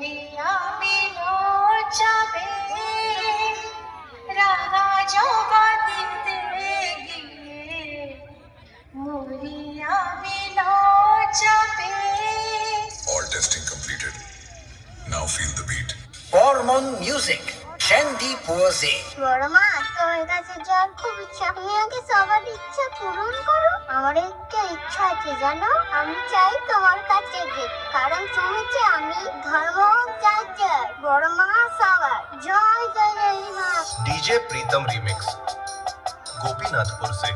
মরিয়া মিলো যাবে রাঙা জবা দিতে গিয়ে মরিয়া মিলো যাবে। All testing completed. Now feel the beat. Hormone Music, Shandy Pose. বড় মা, তোমার কাছে যাওয়ার খুব ইচ্ছা। তুমি আগে সবার ইচ্ছা পূরণ করো। আমার একটা ইচ্ছা আছে জানো, আমি চাই তোমার কাছে যেতে, কারণ শুনেছি আমি ধর্ম চাই। বড় মা সবার জয় জয় জয় মা। डीजे प्रीतम रीमिक्स गोपीनाथपुर से।